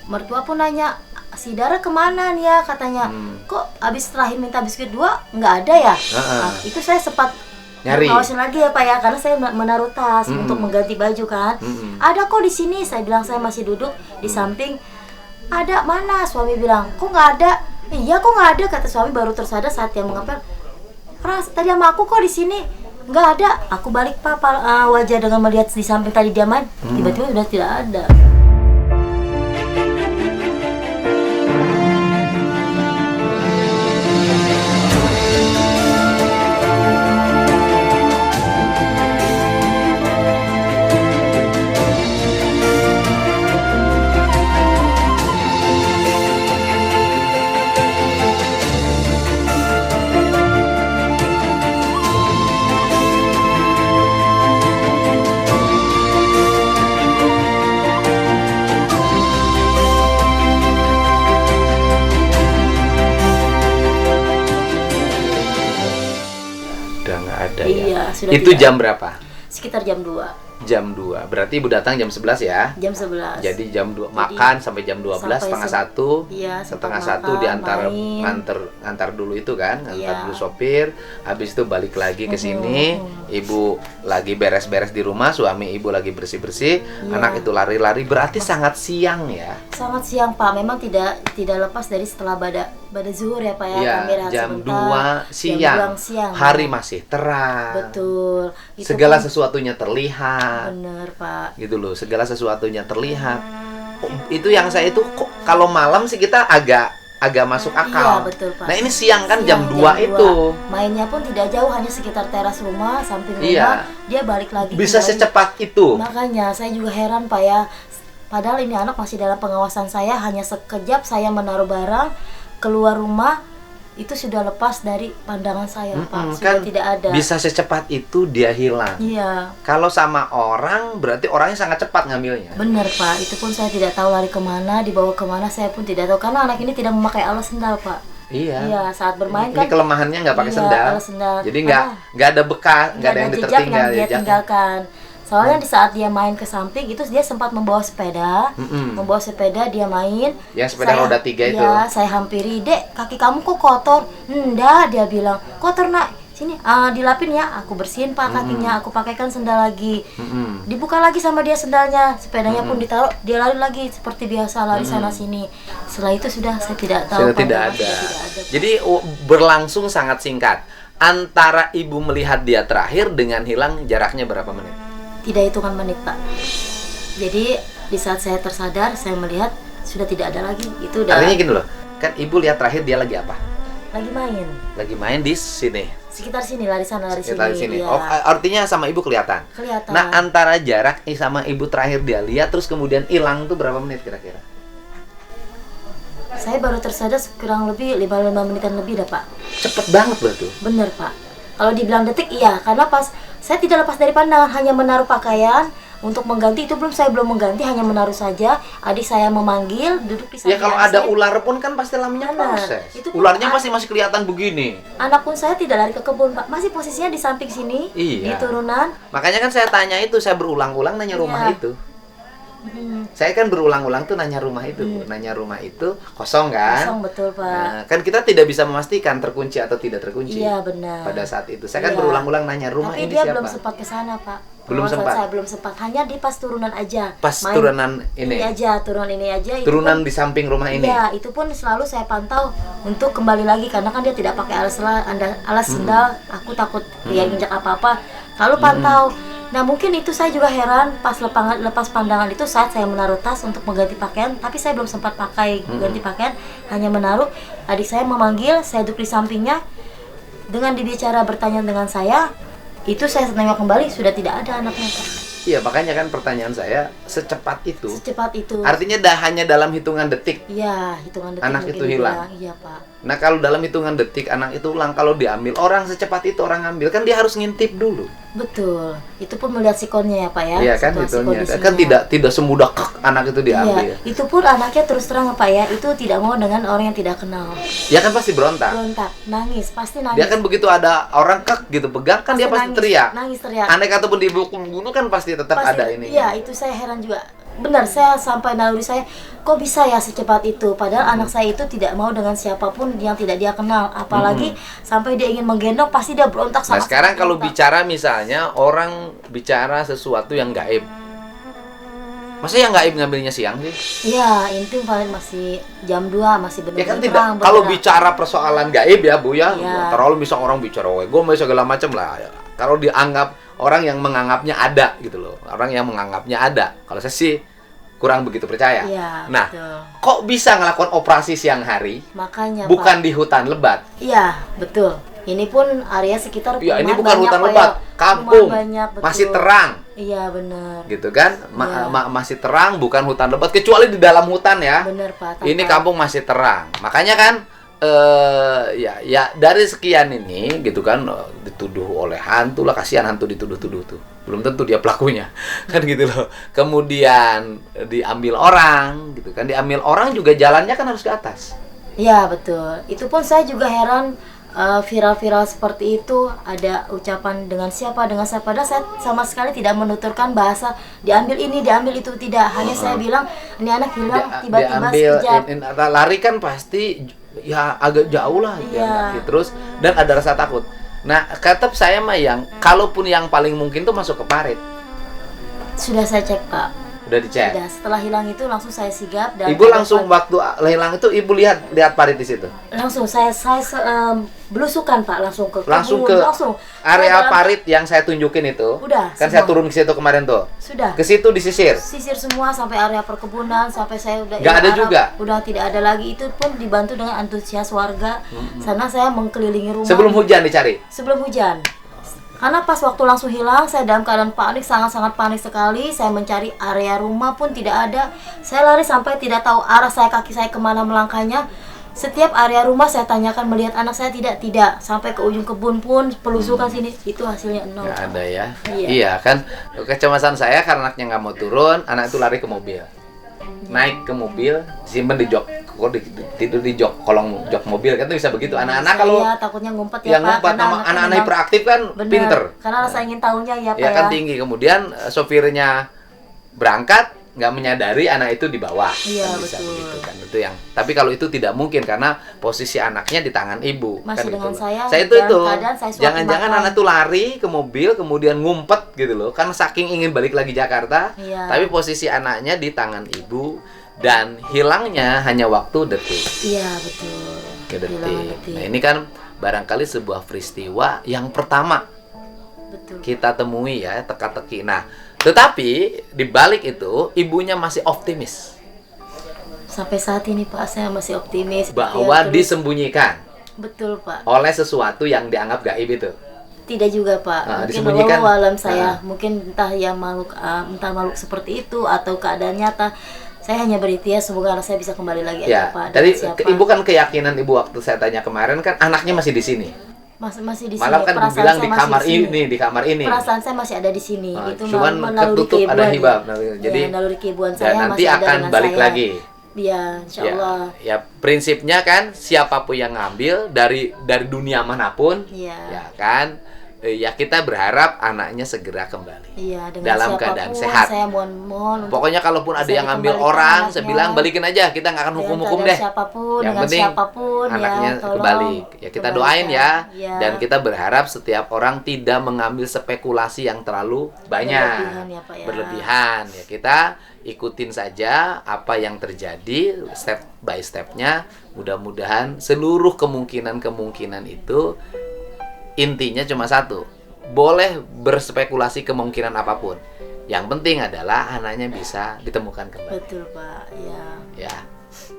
Speaker 3: mertua pun nanya, si Dara kemana nih ya katanya. Kok abis terakhir minta biskuit 2 nggak ada ya? Nah, itu saya sempat
Speaker 1: nyari.
Speaker 3: Awasin lagi ya Pak ya, karena saya menaruh tas untuk mengganti baju kan. Ada kok di sini, saya bilang saya masih duduk di samping. Ada mana? Suami bilang, kok nggak ada? Iya kok nggak ada, kata suami baru tersadar saat dia mengapel. Ras, tadi sama aku kok di sini. Nggak ada. Aku balik Pak, wajah dengan melihat di samping tadi dia main, tiba-tiba sudah tidak ada.
Speaker 1: Udah nggak ada
Speaker 3: Iya,
Speaker 1: ya.
Speaker 3: sudah
Speaker 1: Itu
Speaker 3: tidak.
Speaker 1: jam berapa?
Speaker 3: Sekitar jam 2.
Speaker 1: Jam 2. Berarti ibu datang jam 11 ya?
Speaker 3: Jam 11.
Speaker 1: Jadi jam 2 makan sampai jam 12, setengah 1.
Speaker 3: Iya,
Speaker 1: setengah
Speaker 3: sempat
Speaker 1: 1
Speaker 3: makan,
Speaker 1: diantar
Speaker 3: main.
Speaker 1: ngantar dulu itu kan, ngantar
Speaker 3: Iya.
Speaker 1: dulu sopir, habis itu balik lagi ke sini, ibu lagi beres-beres di rumah, suami ibu lagi bersih-bersih,
Speaker 3: Iya.
Speaker 1: anak itu lari-lari, berarti sangat siang ya.
Speaker 3: Sangat siang Pak, memang tidak lepas dari setelah pada zuhur ya Pak ya.
Speaker 1: Iya,
Speaker 3: Kami rehat
Speaker 1: jam
Speaker 3: sebentar.
Speaker 1: 2 siang.
Speaker 3: Jam 2 siang.
Speaker 1: Hari masih terang.
Speaker 3: Betul. Itu
Speaker 1: Segala
Speaker 3: pun
Speaker 1: sesuatunya terlihat.
Speaker 3: bener Pak.
Speaker 1: Gitu loh, segala sesuatunya terlihat. Itu yang saya itu kok kalau malam sih kita agak masuk akal.
Speaker 3: Iya betul Pak.
Speaker 1: Nah, ini siang kan
Speaker 3: Siang,
Speaker 1: jam 2 itu.
Speaker 3: Mainnya pun tidak jauh, hanya sekitar teras rumah, samping rumah.
Speaker 1: Iya.
Speaker 3: Dia balik lagi.
Speaker 1: Bisa
Speaker 3: kembali.
Speaker 1: secepat itu.
Speaker 3: Makanya saya juga heran Pak ya. Padahal ini anak masih dalam pengawasan saya, hanya sekejap saya menaruh barang keluar rumah itu sudah lepas dari pandangan saya Pak. Sudah
Speaker 1: Kan
Speaker 3: tidak ada.
Speaker 1: bisa secepat itu dia hilang.
Speaker 3: Iya.
Speaker 1: Kalau sama orang berarti orangnya sangat cepat ngambilnya.
Speaker 3: Benar Pak, itu pun saya tidak tahu lari kemana, dibawa kemana saya pun tidak tahu karena anak ini tidak memakai alas sendal Pak.
Speaker 1: Iya.
Speaker 3: Iya, saat bermain
Speaker 1: Ini
Speaker 3: kan
Speaker 1: kelemahannya nggak pakai
Speaker 3: iya,
Speaker 1: sendal.
Speaker 3: alas sendal.
Speaker 1: Jadi nggak ada bekas, nggak ada yang
Speaker 3: jejak
Speaker 1: tertinggal
Speaker 3: yang dia
Speaker 1: jejaknya.
Speaker 3: tinggalkan. Soalnya di saat dia main ke samping itu dia sempat membawa sepeda, dia main.
Speaker 1: Yang sepeda roda 3 itu.
Speaker 3: Iya, saya hampiri, "Dek, kaki kamu kok kotor?" "Enggak," dia bilang. "Kotor, Nak. Sini, dilapin ya." Aku bersihin Pak kakinya, aku pakaikan sendal lagi. Dibuka lagi sama dia sendalnya, sepedanya pun ditaruh, dia lari lagi seperti biasa lari sana sini. Setelah itu sudah saya tidak tahu.
Speaker 1: Sudah
Speaker 3: Pak,
Speaker 1: tidak ada. Jadi berlangsung sangat singkat. Antara ibu melihat dia terakhir dengan hilang jaraknya berapa menit?
Speaker 3: Tidak hitungan menit Pak. Jadi di saat saya tersadar, saya melihat sudah tidak ada lagi. Itu udah
Speaker 1: Artinya gini loh, kan ibu lihat terakhir dia lagi apa?
Speaker 3: lagi main.
Speaker 1: Lagi main di sini.
Speaker 3: Sekitar sini, lari sana lari
Speaker 1: Sekitar
Speaker 3: sini.
Speaker 1: sini.
Speaker 3: Iya.
Speaker 1: Oh, artinya sama ibu kelihatan.
Speaker 3: Kelihatan.
Speaker 1: Nah, antara jarak sama ibu terakhir dia lihat terus kemudian hilang tuh berapa menit kira-kira?
Speaker 3: Saya baru tersadar kurang lebih 5 menitan lebih dah Pak.
Speaker 1: Cepet banget berarti.
Speaker 3: Bener Pak. Kalau dibilang detik iya, karena pas saya tidak lepas dari pandangan, hanya menaruh pakaian, Untuk mengganti itu saya belum mengganti, hanya menaruh saja. Adik saya memanggil, duduk di
Speaker 1: Ya
Speaker 3: samping
Speaker 1: kalau
Speaker 3: adik
Speaker 1: ada
Speaker 3: saya.
Speaker 1: ular pun kan pasti namanya
Speaker 3: Benar.
Speaker 1: proses.
Speaker 3: Itu pun
Speaker 1: Ularnya masih kelihatan begini.
Speaker 3: Anak pun saya tidak lari ke kebun, Pak. Masih posisinya di samping sini, di
Speaker 1: Iya.
Speaker 3: turunan.
Speaker 1: Makanya kan saya tanya itu, saya berulang-ulang nanya rumah
Speaker 3: Iya.
Speaker 1: itu.
Speaker 3: Hmm,
Speaker 1: Saya kan berulang-ulang tuh nanya rumah itu, nanya rumah itu kosong kan?
Speaker 3: kosong betul, Pak.
Speaker 1: Nah, kan kita tidak bisa memastikan terkunci atau tidak terkunci.
Speaker 3: Iya, benar.
Speaker 1: Pada saat itu saya kan
Speaker 3: Iya.
Speaker 1: berulang-ulang nanya rumah
Speaker 3: Tapi
Speaker 1: ini
Speaker 3: dia
Speaker 1: siapa.
Speaker 3: belum sempat ke sana, Pak.
Speaker 1: Belum
Speaker 3: Kalau
Speaker 1: sempat?
Speaker 3: Saya belum sempat, hanya di pas turunan aja.
Speaker 1: Pas turunan ini?
Speaker 3: aja, turunan ini aja. itu
Speaker 1: Turunan
Speaker 3: pun-
Speaker 1: di samping rumah ini.
Speaker 3: Iya, itu pun selalu saya pantau untuk kembali lagi karena kan dia tidak pakai alas sendal. Aku takut dia injak apa-apa. Lalu pantau. Nah, mungkin itu saya juga heran pas lepas pandangan itu saat saya menaruh tas untuk mengganti pakaian, tapi saya belum sempat pakai ganti pakaian, hanya menaruh. Adik saya memanggil, saya duduk di sampingnya. Dengan dibicara bertanya dengan saya, itu saya nengok kembali sudah tidak ada anaknya, Pak.
Speaker 1: Iya, makanya kan pertanyaan saya secepat itu.
Speaker 3: Secepat itu.
Speaker 1: Artinya hanya dalam hitungan detik.
Speaker 3: Iya, hitungan detik
Speaker 1: Anak
Speaker 3: mungkin
Speaker 1: itu hilang.
Speaker 3: dibilang. Iya, Pak.
Speaker 1: Nah, kalau dalam hitungan detik anak itu ulang, kalau diambil orang secepat itu orang ambil kan dia harus ngintip dulu.
Speaker 3: Betul. Itu pun melihat sikonnya ya, Pak ya.
Speaker 1: Iya kan
Speaker 3: situasi
Speaker 1: itunya.
Speaker 3: kondisinya.
Speaker 1: Kan tidak semudah anak itu diambil.
Speaker 3: Iya, itu pun anaknya terus terang Pak ya, itu tidak mau dengan orang yang tidak kenal.
Speaker 1: Ya kan pasti berontak.
Speaker 3: Berontak, nangis, pasti nangis.
Speaker 1: Dia kan begitu ada orang gitu pegang kan dia pasti
Speaker 3: nangis,
Speaker 1: teriak.
Speaker 3: Nangis teriak.
Speaker 1: Aneh ataupun dibunuh kan pasti tetap
Speaker 3: Pasti-
Speaker 1: ada ini.
Speaker 3: Iya, itu saya heran juga. Benar, saya sampai naluri saya, kok bisa ya secepat itu? Padahal anak saya itu tidak mau dengan siapapun yang tidak dia kenal. Apalagi sampai dia ingin menggendong, pasti dia berontak
Speaker 1: Nah
Speaker 3: sangat.
Speaker 1: sekarang kalau bicara misalnya orang bicara sesuatu yang gaib, masa yang gaib ngambilnya siang sih?
Speaker 3: Iya, intim paling masih jam 2 masih benar.
Speaker 1: Ya kan tidak. Kalau bicara persoalan gaib ya Bu ya,
Speaker 3: Iya.
Speaker 1: terlalu bisa orang bicara gue segala macam lah. Kalau dianggap orang yang menganggapnya ada gitu loh, orang yang menganggapnya ada. Kalau saya sih kurang begitu percaya.
Speaker 3: Iya,
Speaker 1: Nah,
Speaker 3: betul.
Speaker 1: kok bisa ngelakukan operasi siang hari,
Speaker 3: Makanya
Speaker 1: bukan
Speaker 3: Pak.
Speaker 1: di hutan lebat?
Speaker 3: Iya, betul. Ini pun area sekitar
Speaker 1: Ya ini
Speaker 3: perumahan
Speaker 1: bukan
Speaker 3: banyak,
Speaker 1: hutan
Speaker 3: Pak,
Speaker 1: lebat,
Speaker 3: ya.
Speaker 1: kampung,
Speaker 3: Perumahan banyak, betul.
Speaker 1: masih terang,
Speaker 3: Iya, benar.
Speaker 1: gitu kan?
Speaker 3: Iya.
Speaker 1: Masih terang, bukan hutan lebat. Kecuali di dalam hutan ya.
Speaker 3: Benar, Pak.
Speaker 1: Ini
Speaker 3: Tanpa-
Speaker 1: kampung masih terang. Makanya kan ya dari sekian ini gitu kan dituduh oleh hantu lah, kasihan hantu dituduh-tuduh tuh. Belum tentu dia pelakunya. Kan gitu loh. Kemudian diambil orang gitu kan. Diambil orang juga jalannya kan harus ke atas.
Speaker 3: Iya, betul. Itu pun saya juga heran viral-viral seperti itu ada ucapan dengan siapa padahal saya sama sekali tidak menuturkan bahasa diambil ini, diambil itu, tidak. Hanya saya bilang ini anak hilang tiba-tiba
Speaker 1: Diambil
Speaker 3: sekejap.
Speaker 1: lari kan pasti ya agak jauh lah dia
Speaker 3: Iya.
Speaker 1: lari terus dan ada rasa takut. Nah, kata saya mah yang kalaupun yang paling mungkin tuh masuk ke parit.
Speaker 3: Sudah saya cek, Pak.
Speaker 1: Udah dicek.
Speaker 3: Sudah, setelah hilang itu langsung saya sigap dan
Speaker 1: Ibu langsung waktu hilang itu ibu lihat parit di situ.
Speaker 3: langsung saya belusukan Pak, langsung ke
Speaker 1: Langsung
Speaker 3: kebun,
Speaker 1: ke
Speaker 3: langsung
Speaker 1: area
Speaker 3: Saya dalam-
Speaker 1: parit yang saya tunjukin itu.
Speaker 3: Udah,
Speaker 1: Kan
Speaker 3: semua.
Speaker 1: saya turun ke situ kemarin tuh.
Speaker 3: Sudah
Speaker 1: Ke situ disisir.
Speaker 3: sisir semua sampai area perkebunan, sampai saya udah
Speaker 1: Nggak ada juga?
Speaker 3: udah tidak ada lagi. Itu pun dibantu dengan antusias warga. Sana saya mengkelilingi rumah
Speaker 1: Sebelum hujan dicari.
Speaker 3: sebelum hujan. Karena pas waktu langsung hilang, saya dalam keadaan panik, sangat-sangat panik sekali. Saya mencari area rumah pun tidak ada. Saya lari sampai tidak tahu arah saya, kaki saya kemana melangkahnya. Setiap area rumah saya tanyakan melihat anak saya, tidak. Sampai ke ujung kebun pun pelusukan sini, itu hasilnya 0.
Speaker 1: Nggak ada ya.
Speaker 3: Iya.
Speaker 1: Iya kan. Kecemasan saya karena anaknya nggak mau turun, anak itu lari ke mobil. Naik ke mobil, simpen di jok, tidur di jok, kolong jok mobil kan itu bisa begitu. Anak-anak
Speaker 3: Saya
Speaker 1: kalau
Speaker 3: takutnya ngumpet ya
Speaker 1: yang
Speaker 3: Pak.
Speaker 1: ngumpet
Speaker 3: karena
Speaker 1: sama
Speaker 3: anaknya
Speaker 1: anak-anak
Speaker 3: memang-
Speaker 1: hiperaktif kan
Speaker 3: Bener,
Speaker 1: pinter.
Speaker 3: karena rasa ingin tahunya ya Pak
Speaker 1: Ya kan tinggi. Kemudian sopirnya berangkat nggak menyadari anak itu di bawah.
Speaker 3: Iya,
Speaker 1: Kan bisa
Speaker 3: betul.
Speaker 1: begitu kan. Itu yang. Tapi kalau itu tidak mungkin karena posisi anaknya di tangan ibu.
Speaker 3: Masih
Speaker 1: kan
Speaker 3: dengan
Speaker 1: gitu.
Speaker 3: saya,
Speaker 1: Saya itu
Speaker 3: dalam
Speaker 1: itu.
Speaker 3: keadaan saya suapin
Speaker 1: Jangan-jangan
Speaker 3: makan.
Speaker 1: anak itu lari ke mobil kemudian ngumpet gitu loh. Kan saking ingin balik lagi Jakarta.
Speaker 3: Iya.
Speaker 1: Tapi posisi anaknya di tangan ibu dan hilangnya hanya waktu detik.
Speaker 3: Iya, betul.
Speaker 1: Ke
Speaker 3: Kehilangan
Speaker 1: detik. Nah, ini kan barangkali sebuah peristiwa yang pertama
Speaker 3: Betul.
Speaker 1: kita temui ya, teka-teki. Nah, tetapi di balik itu ibunya masih optimis
Speaker 3: Sampai saat ini Pak, saya masih optimis.
Speaker 1: bahwa
Speaker 3: Ya, terus-
Speaker 1: disembunyikan
Speaker 3: Betul Pak.
Speaker 1: oleh sesuatu yang dianggap gaib itu.
Speaker 3: Tidak juga Pak.
Speaker 1: Ah,
Speaker 3: Mungkin
Speaker 1: disembunyikan.
Speaker 3: wallahu alam saya.
Speaker 1: Ah.
Speaker 3: Mungkin entah ya makhluk entah makhluk seperti itu atau keadaan nyata. Saya hanya berikhtiar semoga anak saya bisa kembali lagi
Speaker 1: Ya,
Speaker 3: aja Pak.
Speaker 1: dari
Speaker 3: Dengan siapa?
Speaker 1: ibu kan keyakinan ibu waktu saya tanya kemarin kan anaknya masih di sini.
Speaker 3: masih di sini.
Speaker 1: Malam kan Ibu
Speaker 3: Perasaan
Speaker 1: bilang
Speaker 3: saya
Speaker 1: di
Speaker 3: masih
Speaker 1: kamar
Speaker 3: sini.
Speaker 1: ini, di kamar ini.
Speaker 3: Perasaan saya masih ada di sini. Itu
Speaker 1: Cuman
Speaker 3: melalui
Speaker 1: ketutup ada
Speaker 3: keibuan,
Speaker 1: hibab.
Speaker 3: ya.
Speaker 1: Jadi
Speaker 3: Ya, melalui keibuan
Speaker 1: dan
Speaker 3: saya
Speaker 1: nanti
Speaker 3: masih ada
Speaker 1: akan
Speaker 3: dengan
Speaker 1: balik
Speaker 3: saya.
Speaker 1: lagi.
Speaker 3: Iya, insya Allah.
Speaker 1: Ya, prinsipnya kan siapapun yang ngambil dari dunia manapun,
Speaker 3: Iya.
Speaker 1: ya kan, ya kita berharap anaknya segera kembali.
Speaker 3: Iya, dengan
Speaker 1: dalam
Speaker 3: siapapun
Speaker 1: keadaan sehat.
Speaker 3: saya mohon untuk
Speaker 1: Pokoknya kalaupun ada
Speaker 3: bisa
Speaker 1: yang ngambil
Speaker 3: dikembalikan
Speaker 1: orang,
Speaker 3: anaknya.
Speaker 1: saya bilang balikin aja, kita nggak akan
Speaker 3: dengan
Speaker 1: hukum-hukum
Speaker 3: keadaan
Speaker 1: deh.
Speaker 3: siapapun,
Speaker 1: Yang
Speaker 3: dengan
Speaker 1: penting
Speaker 3: siapapun
Speaker 1: anaknya
Speaker 3: ya, tolong
Speaker 1: kembali. Ya kita doain ya.
Speaker 3: Iya.
Speaker 1: Dan kita berharap setiap orang tidak mengambil spekulasi yang terlalu banyak.
Speaker 3: Berlebihan ya, Pak, ya.
Speaker 1: Berlebihan. Ya kita ikutin saja apa yang terjadi step by stepnya. Mudah-mudahan seluruh kemungkinan itu intinya cuma satu. Boleh berspekulasi kemungkinan apapun. Yang penting adalah anaknya bisa ditemukan kembali.
Speaker 3: Betul, Pak. Ya.
Speaker 1: Ya,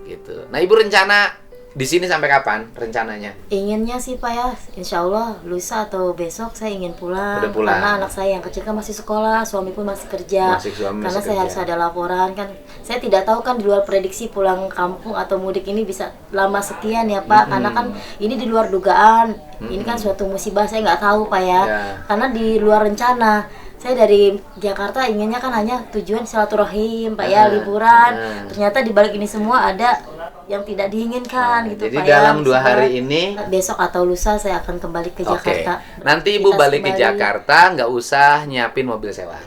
Speaker 1: gitu. Nah, Ibu rencana di sini sampai kapan rencananya?
Speaker 3: Inginnya sih Pak ya, insya Allah lusa atau besok saya ingin pulang.
Speaker 1: Udah pulang.
Speaker 3: Karena anak saya yang kecil kan masih sekolah, suami pun masih kerja.
Speaker 1: Suami
Speaker 3: Karena
Speaker 1: masih
Speaker 3: saya
Speaker 1: kerja.
Speaker 3: harus ada laporan kan. Saya tidak tahu kan di luar prediksi pulang kampung atau mudik ini bisa lama sekian ya Pak. Karena kan ini di luar dugaan. Ini kan suatu musibah, saya nggak tahu Pak ya.
Speaker 1: Ya.
Speaker 3: Karena di luar rencana. Saya dari Jakarta inginnya kan hanya tujuan silaturahim Pak ya, liburan. Ternyata di balik ini semua ada yang tidak diinginkan gitu
Speaker 1: Jadi
Speaker 3: Pak ya.
Speaker 1: dalam 2
Speaker 3: Musibah.
Speaker 1: hari ini,
Speaker 3: Besok atau lusa saya akan kembali ke
Speaker 1: oke.
Speaker 3: Jakarta.
Speaker 1: Nanti Ibu
Speaker 3: Kita
Speaker 1: balik ke
Speaker 3: kembali.
Speaker 1: Jakarta, nggak usah nyiapin mobil sewa.
Speaker 3: Oh,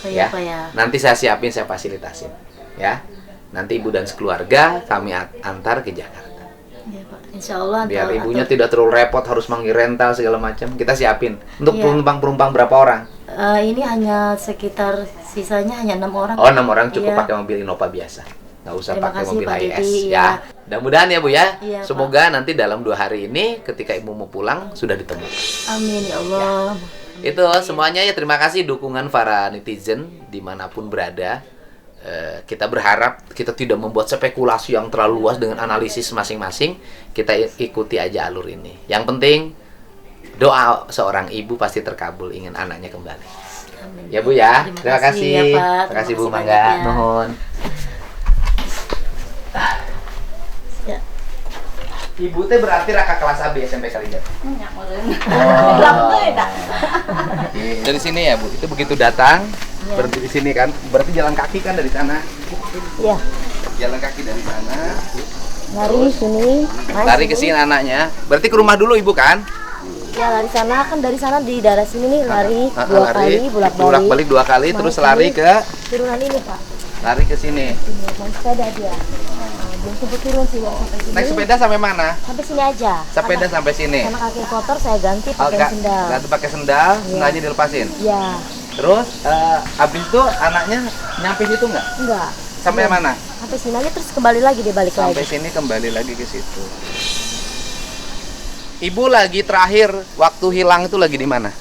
Speaker 1: Ya.
Speaker 3: iya, Pak ya.
Speaker 1: Nanti saya siapin, saya fasilitasin. Ya. Nanti Ibu dan sekeluarga kami antar ke Jakarta.
Speaker 3: Iya, Pak. Insya Allah.
Speaker 1: Biar
Speaker 3: atau-
Speaker 1: ibunya tidak terlalu repot harus manggil rental segala macam. Kita siapin. Untuk
Speaker 3: Iya.
Speaker 1: penumpang berapa orang?
Speaker 3: Ini hanya sekitar sisanya hanya 6 orang.
Speaker 1: Oh, 6 orang cukup
Speaker 3: Iya.
Speaker 1: pakai mobil Innova biasa. Nggak usah
Speaker 3: Terima
Speaker 1: pakai
Speaker 3: kasih,
Speaker 1: mobil
Speaker 3: Pak
Speaker 1: HiS
Speaker 3: Didi,
Speaker 1: ya.
Speaker 3: ya.
Speaker 1: Mudah-mudahan ya Bu ya.
Speaker 3: Iya, Pak.
Speaker 1: Semoga nanti dalam 2 hari ini ketika Ibu mau pulang sudah ditemukan.
Speaker 3: Amin ya Allah.
Speaker 1: Itu semuanya ya, terima kasih dukungan para netizen dimanapun berada. Kita berharap kita tidak membuat spekulasi yang terlalu luas dengan analisis masing-masing. Kita ikuti aja alur ini. Yang penting doa seorang ibu pasti terkabul ingin anaknya kembali.
Speaker 3: Amin.
Speaker 1: Ya Bu ya.
Speaker 3: Terima
Speaker 1: Terima
Speaker 3: kasih
Speaker 1: kasih.
Speaker 3: ya, Pak.
Speaker 1: Terima kasih Bu
Speaker 3: Terima kasih
Speaker 1: Mangga.
Speaker 3: banyak ya.
Speaker 1: Nuhun.
Speaker 3: Ya.
Speaker 1: Ibu teh berarti raka kelas AB SMP Kaligat.
Speaker 2: Nyak meureun.
Speaker 1: Oh.
Speaker 2: Bilang teh dah.
Speaker 1: Dari sini ya Bu, itu begitu datang
Speaker 3: Ya.
Speaker 1: berhenti di sini kan, berarti jalan kaki kan dari sana,
Speaker 3: Ya.
Speaker 1: jalan kaki dari sana,
Speaker 3: Lari sini.
Speaker 1: lari ke sini anaknya, berarti ke rumah dulu Ibu kan?
Speaker 3: Ya lari sana kan dari sana di daerah sini nih lari
Speaker 1: Ah,
Speaker 3: 2
Speaker 1: lari,
Speaker 3: kali bolak-balik.
Speaker 1: 2 kali,
Speaker 3: Naik
Speaker 1: terus
Speaker 3: sini,
Speaker 1: lari ke
Speaker 3: turunan ini Pak.
Speaker 1: lari ke sini.
Speaker 3: Sini naik sepeda dia. Belum sempat turun sih baru sampai sini.
Speaker 1: Naik sepeda sampai mana?
Speaker 3: Sampai sini aja.
Speaker 1: Sepeda sampai sini.
Speaker 3: Karena kaki kotor saya ganti
Speaker 1: Oh,
Speaker 3: pakai sendal.
Speaker 1: ganti pakai sendal, sendalnya dilepasin.
Speaker 3: Ya,
Speaker 1: Terus abis itu anaknya nyampe situ nggak?
Speaker 3: enggak.
Speaker 1: Sampai mana?
Speaker 3: Sampai sini aja terus kembali lagi dia balik
Speaker 1: Sampai
Speaker 3: lagi.
Speaker 1: sini kembali lagi ke situ. Ibu lagi terakhir waktu hilang itu lagi di mana?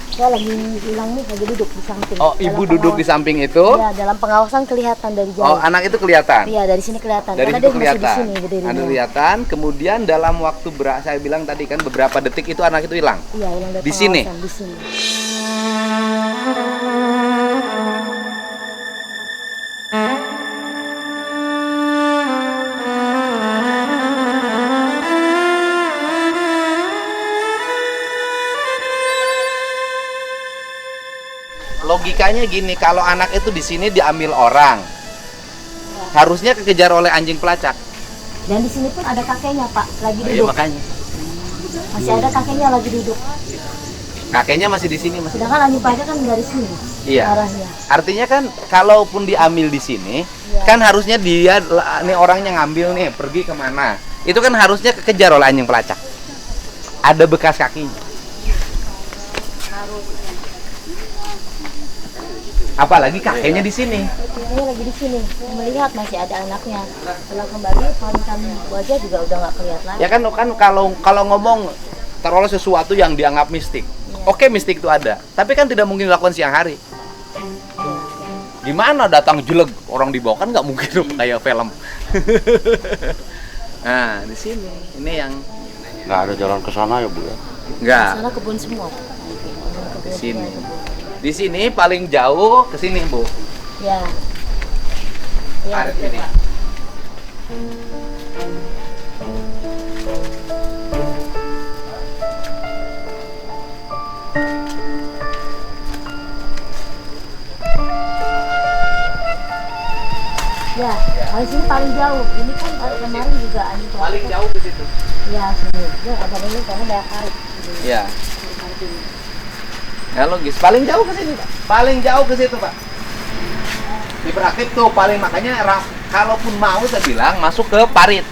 Speaker 3: Saya lagi hilang nih, lagi duduk di samping.
Speaker 1: Oh,
Speaker 3: Dalam
Speaker 1: ibu duduk di
Speaker 3: pengawasan.
Speaker 1: samping itu.
Speaker 3: Ya, dalam pengawasan kelihatan dari
Speaker 1: Oh,
Speaker 3: jauh.
Speaker 1: anak itu kelihatan.
Speaker 3: Iya, dari sini kelihatan.
Speaker 1: Dari
Speaker 3: Karena
Speaker 1: situ
Speaker 3: dia masih
Speaker 1: kelihatan.
Speaker 3: di sini berdirinya.
Speaker 1: Ada kelihatan. Kemudian dalam waktu saya bilang tadi kan beberapa detik itu anak itu hilang.
Speaker 3: Iya, hilang dari
Speaker 1: Di sini?
Speaker 3: pengawasan, di sini.
Speaker 1: Logikanya gini, kalau anak itu di sini diambil orang, harusnya kekejar oleh anjing pelacak.
Speaker 3: Dan di sini pun ada kakeknya, Pak, lagi
Speaker 1: Iya,
Speaker 3: duduk.
Speaker 1: makanya.
Speaker 3: Masih ada kakeknya lagi duduk.
Speaker 1: Kakeknya masih di sini masih.
Speaker 3: Sedangkan anjing pelacak kan dari sini.
Speaker 1: Iya.
Speaker 3: Arahnya.
Speaker 1: Artinya kan kalaupun diambil di sini,
Speaker 3: Iya.
Speaker 1: kan harusnya dia nih orangnya ngambil nih pergi kemana? Itu kan harusnya kekejar oleh anjing pelacak. Ada bekas kakinya. Apalagi kakeknya di sini.
Speaker 3: Ini lagi di sini, melihat masih ada anaknya. Setelah kembali, pamitan wajah juga udah nggak kelihatan lagi.
Speaker 1: Ya kan kalau ngomong taruhlah sesuatu yang dianggap mistik. Oke, mistik itu ada, tapi kan tidak mungkin dilakukan siang hari. Gimana datang jeleg orang dibawa, kan nggak mungkin dong kayak film. Nah, di sini ini yang
Speaker 4: Nggak ada jalan ke sana ya Bu ya?
Speaker 1: nggak
Speaker 3: Sana kebun semua.
Speaker 1: di sini. Di sini paling jauh ke sini, Bu.
Speaker 3: Ya. Ya,
Speaker 1: Ada
Speaker 3: betul,
Speaker 1: ini.
Speaker 3: Pak. Kalau sini paling jauh. Ini kan kemarin juga angin keras.
Speaker 1: Paling jauh ke situ.
Speaker 3: Iya, sini. Dia agak ini karena banyak kali.
Speaker 1: Iya. Ya logis. Paling jauh ke sini, Pak. Paling jauh ke situ, Pak. Hiperaktif tuh paling, makanya kalaupun mau saya bilang masuk ke parit.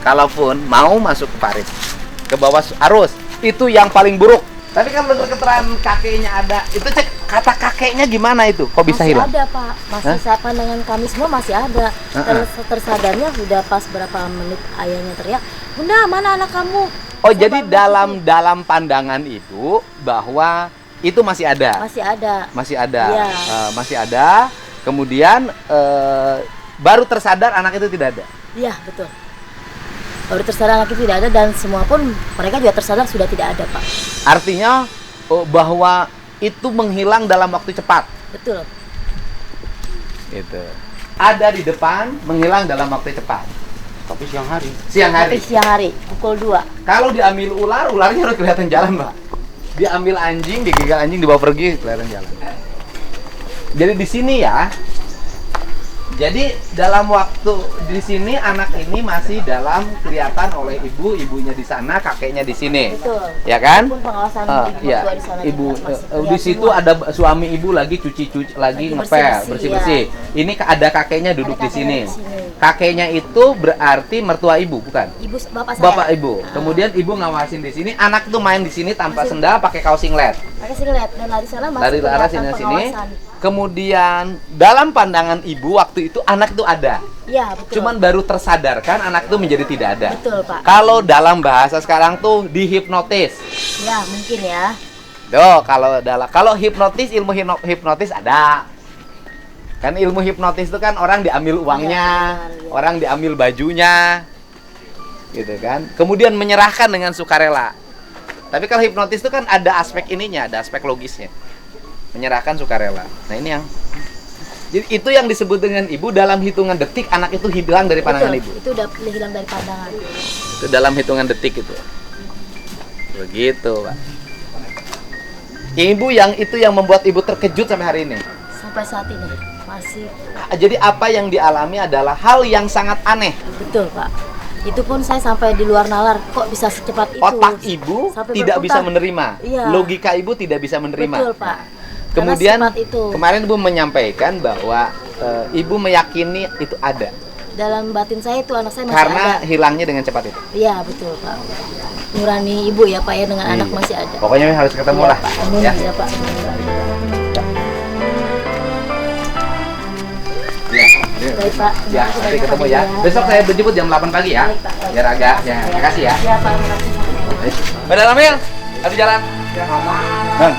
Speaker 1: Kalaupun mau masuk ke parit, ke bawah arus, itu yang paling buruk. Tapi kan menurut keterangan kakeknya ada, itu cek kata kakeknya gimana itu? Kok bisa
Speaker 3: Masih
Speaker 1: hilang?
Speaker 3: ada, Pak. Masih pandangan kami semua masih ada. Tersadarnya udah pas berapa menit ayahnya teriak, "Bunda, mana anak kamu?"
Speaker 1: Oh, jadi dalam pandangan ibu bahwa itu masih ada.
Speaker 3: Masih ada.
Speaker 1: Masih ada.
Speaker 3: Iya.
Speaker 1: Masih ada. Kemudian baru tersadar anak itu tidak ada.
Speaker 3: Iya, betul. Baru tersadar anak itu tidak ada dan semua pun mereka juga tersadar sudah tidak ada, Pak.
Speaker 1: Artinya bahwa itu menghilang dalam waktu cepat.
Speaker 3: Betul.
Speaker 1: Gitu. Ada di depan, menghilang dalam waktu cepat.
Speaker 4: Tapi siang hari.
Speaker 1: Siang
Speaker 3: Tapi
Speaker 1: hari.
Speaker 3: siang hari pukul 2.
Speaker 1: Kalau diambil ular, ularnya harus kelihatan jalan, Pak. Diambil anjing, digigit anjing, dibawa pergi, kelihatan jalan. Jadi di sini ya. Jadi dalam waktu di sini anak ini masih dalam kelihatan oleh ibu, ibunya di sana, kakeknya di sini.
Speaker 3: Betul.
Speaker 1: Ya kan?
Speaker 3: Walaupun pengawasan ibu
Speaker 1: Iya.
Speaker 3: mertua di sana
Speaker 1: Ibu
Speaker 3: juga masih
Speaker 1: di
Speaker 3: lihat
Speaker 1: situ
Speaker 3: semua.
Speaker 1: ada suami ibu lagi cuci-cuci, lagi ngepel, bersih-bersih. Ini ada kakeknya duduk
Speaker 3: Ada
Speaker 1: di sini.
Speaker 3: kakeknya di sini.
Speaker 1: Kakeknya itu berarti mertua ibu, bukan?
Speaker 3: Ibu bapak saya.
Speaker 1: Bapak ibu. Kemudian ibu ngawasin di sini, anak itu main di sini tanpa sendal, pakai kaos singlet.
Speaker 3: Pakai singlet dan lari sana masih
Speaker 1: Dari arah
Speaker 3: kelihatan
Speaker 1: sini.
Speaker 3: pengawasan.
Speaker 1: Kemudian dalam pandangan ibu waktu itu anak itu ada.
Speaker 3: Iya, betul.
Speaker 1: Cuman baru tersadarkan anak itu menjadi tidak ada.
Speaker 3: Betul, Pak.
Speaker 1: Kalau dalam bahasa sekarang tuh dihipnotis.
Speaker 3: Ya, mungkin ya.
Speaker 1: Tuh, kalau hipnotis, ilmu hipnotis ada. Kan ilmu hipnotis itu kan orang diambil uangnya,
Speaker 3: Iya, benar, iya.
Speaker 1: orang diambil bajunya. Gitu kan. Kemudian menyerahkan dengan sukarela. Tapi kalau hipnotis itu kan ada aspek ininya, ada aspek logisnya. Menyerahkan sukarela. Nah, ini yang jadi itu yang disebut dengan ibu dalam hitungan detik anak itu hilang dari pandangan
Speaker 3: Betul,
Speaker 1: ibu.
Speaker 3: itu udah hilang dari pandangan.
Speaker 1: Itu dalam hitungan detik itu. Begitu, Pak. Ibu yang itu yang membuat ibu terkejut sampai hari ini.
Speaker 3: Sampai saat ini masih
Speaker 1: Jadi apa yang dialami adalah hal yang sangat aneh.
Speaker 3: betul, Pak. Itu pun saya sampai di luar nalar, kok bisa secepat itu?
Speaker 1: Otak ibu
Speaker 3: Sampai
Speaker 1: tidak bisa
Speaker 3: berputar.
Speaker 1: menerima.
Speaker 3: Iya.
Speaker 1: Logika ibu tidak bisa menerima.
Speaker 3: Betul, Pak.
Speaker 1: Kemudian
Speaker 3: Karena secepat itu.
Speaker 1: kemarin ibu menyampaikan bahwa ibu meyakini itu ada
Speaker 3: Dalam batin saya itu anak saya masih
Speaker 1: karena
Speaker 3: ada.
Speaker 1: hilangnya dengan cepat itu.
Speaker 3: Iya, betul, Pak. Nurani ibu ya, Pak, ya, dengan anak
Speaker 1: Iya.
Speaker 3: masih ada.
Speaker 1: Pokoknya harus ketemu
Speaker 3: Iya,
Speaker 1: lah.
Speaker 3: Pak. Amin,
Speaker 1: Ya.
Speaker 3: ya, Pak.
Speaker 1: Ya.
Speaker 3: Baik, Pak.
Speaker 1: Ya,
Speaker 3: Terima kasih
Speaker 1: nanti
Speaker 3: banyak,
Speaker 1: ketemu
Speaker 3: Pak.
Speaker 1: ya. Besok saya berjemput jam 8 pagi ya.
Speaker 3: Baik, Pak. Baik.
Speaker 1: Biar agak ya. Terima kasih ya.
Speaker 3: Iya, Pak. Terima kasih.
Speaker 1: Pada Lamil, harus jalan. Bang,